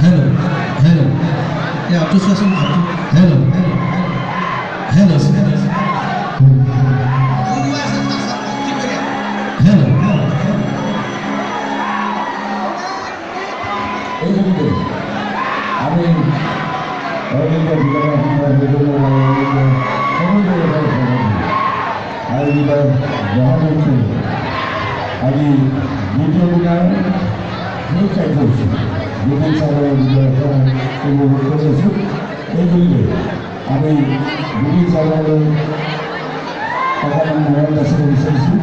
Hello, hello. Yeah, to say some. Hello, hello, hello. Hello. আমি আজি দ্বিতীয় দিনাৰ সেই কাৰ্যসূচী বিধান চাবলৈ উপভোগ কৰি আছোঁ। এইগতিকে আমি বিধি চাবলৈ অকণমান মৰম যাচিব বিচাৰিছোঁ।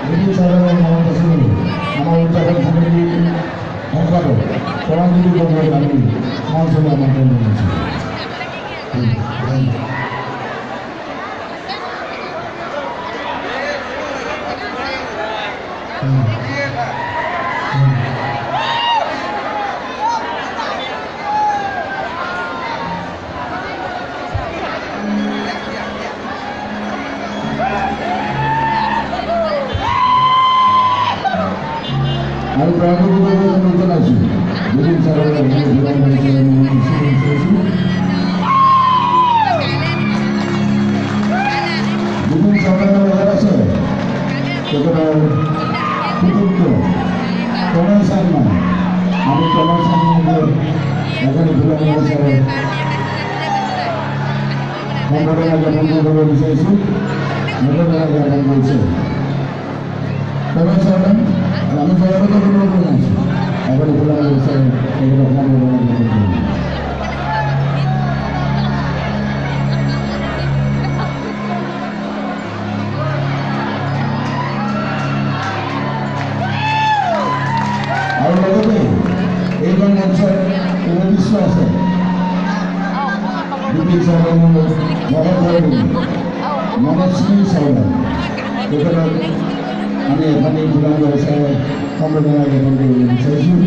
বিধি চাবলৈ মৰম যাচিবলৈ আমাৰ উত্তৰ সমিতি সম্পাদক পৰাঞ্জলি গগৈক আমি মঞ্চলৈ আমন্ত্ৰণ জনাইছোঁ। আৰু প্ৰাৰম্ভিকভাৱে আমি জনাইছোঁ দুদিন চাবলৈ দুদিন চাবলৈ লগত আছে তেখেতৰ সুপুত্ৰ প্ৰণয় শৰ্মা। আমি প্ৰণয় শৰ্মাক এজনী ভোলা বিচাৰে সম্বৰ্ধনা জ্ঞাপন কৰিব বিচাৰিছোঁ। সম্বৰ্ধনা জ্ঞাপন কৰিছে প্ৰণয় শৰ্মা। আমি জয়গত কৰিব জনাইছোঁ এজনী ভোলা বিচাৰে তেখেতক সম্বৰ্ধনা জ্ঞাপন কৰিব। আৰু লগতে এইখন মঞ্চত উন্নতিশ্ব আছে বিপিন চৌধুৰী মনশ্ৰী চৌধুৰী। তেখেতক আমি এখনি ভোলা হিচাপে সম্বৰ্ধনা জ্ঞাপন কৰিব বিচাৰিছোঁ।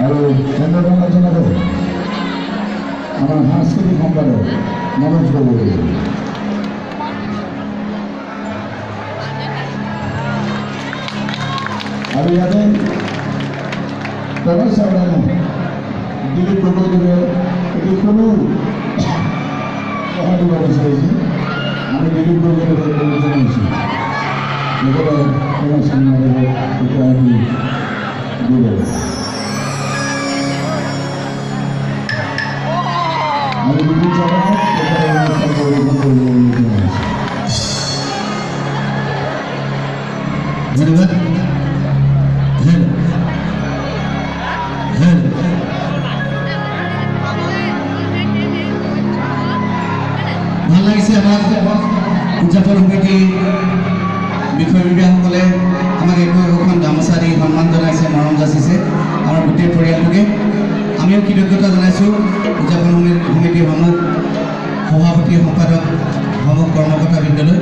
আৰু সম্বৰ্ধনা জনাব আমাৰ সাংস্কৃতিক সম্পাদক মনোজ গগৈ। আৰু ইয়াতে প্ৰণয় শৰ্মাই দিলীপ গগৈদেৱে এটি সৰু কথা দিব বিচাৰিছে। আমি দিলীপ গগৈদেৱক জনাইছোঁ লগতে প্ৰণয় শৰ্মাদেৱক এতিয়া আমি দিব। আমি বিপিন শৰ্মাক অনুষ্ঠান পৰিৱেশন কৰিবলৈ জনাইছোঁ। ধন্যবাদ। ভাল লাগিছে আমাক উদযাপন সমিতিৰ বিষয়ববীয়াসকলে আমাক একোখন গামোচা দি সন্মান জনাইছে, মৰম যাচিছে আমাৰ গোটেই পৰিয়ালটোকে। আমিও কৃতজ্ঞতা জনাইছোঁ উদযাপন সমিতিৰ প্ৰমুখ সভাপতি সম্পাদক প্ৰমুখ কৰ্মকৰ্তাবৃন্দলৈ।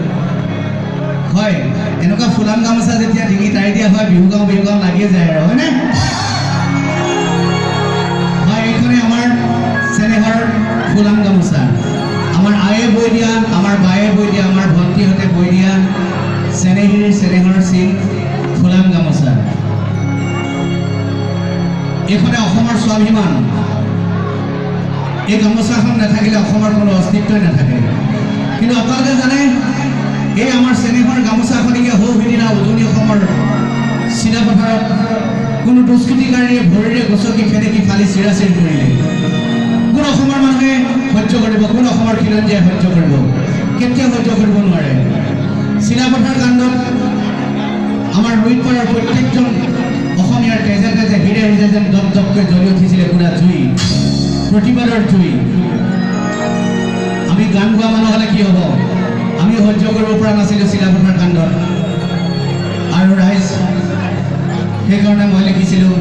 হয়, এনেকুৱা ফুলাম গামোচা যেতিয়া ডিঙি তাৰি দিয়া হয় বিহু গাঁও লাগিয়ে যায় আৰু হয়নে? হয়, এইখনেই আমাৰ চেনেহৰ ফুলাম গামোচা। আমাৰ আয়ে বৈ দিয়া, আমাৰ বায়ে বৈ দিয়া, আমাৰ ভণ্টিহঁতে বৈ দিয়া চেনেহৰ চিন ফুলাম গামোচা। এইখনে অসমৰ স্বাভিমান। এই গামোচাখন নাথাকিলে অসমৰ কোনো অস্তিত্বই নাথাকে। কিন্তু আপোনালোকে জানে এই আমাৰ চেনেহৰ গামোচাখনিকে সৌ সিদিনা উজনি অসমৰ চিনাপথাৰত কোনো দুষ্কৃতিকাৰীয়ে ভৰিৰে গছকি ফেনেকি ফালি চিৰাচিৰি কৰিলে। কোন অসমৰ মানুহে সহ্য কৰিব? কোন অসমৰ খিলঞ্জীয়াই সহ্য কৰিব? কেতিয়াও সহ্য কৰিব নোৱাৰে। চিলাপথাৰ কাণ্ডত আমাৰ ৰুইতপাৰৰ প্ৰত্যেকজন অসমীয়াৰ তেজে তেজে হিৰে হিৰে যেন দপ দপকৈ জ্বলি উঠিছিলে পুৰা জুই, প্ৰতিবাদৰ জুই। আমি গান গোৱা মানুহ হ'লে কি হ'ব? আমি সহ্য কৰিব পৰা নাছিলোঁ চিলাপথাৰ কাণ্ডত। আৰু ৰাইজ সেইকাৰণে মই লিখিছিলোঁ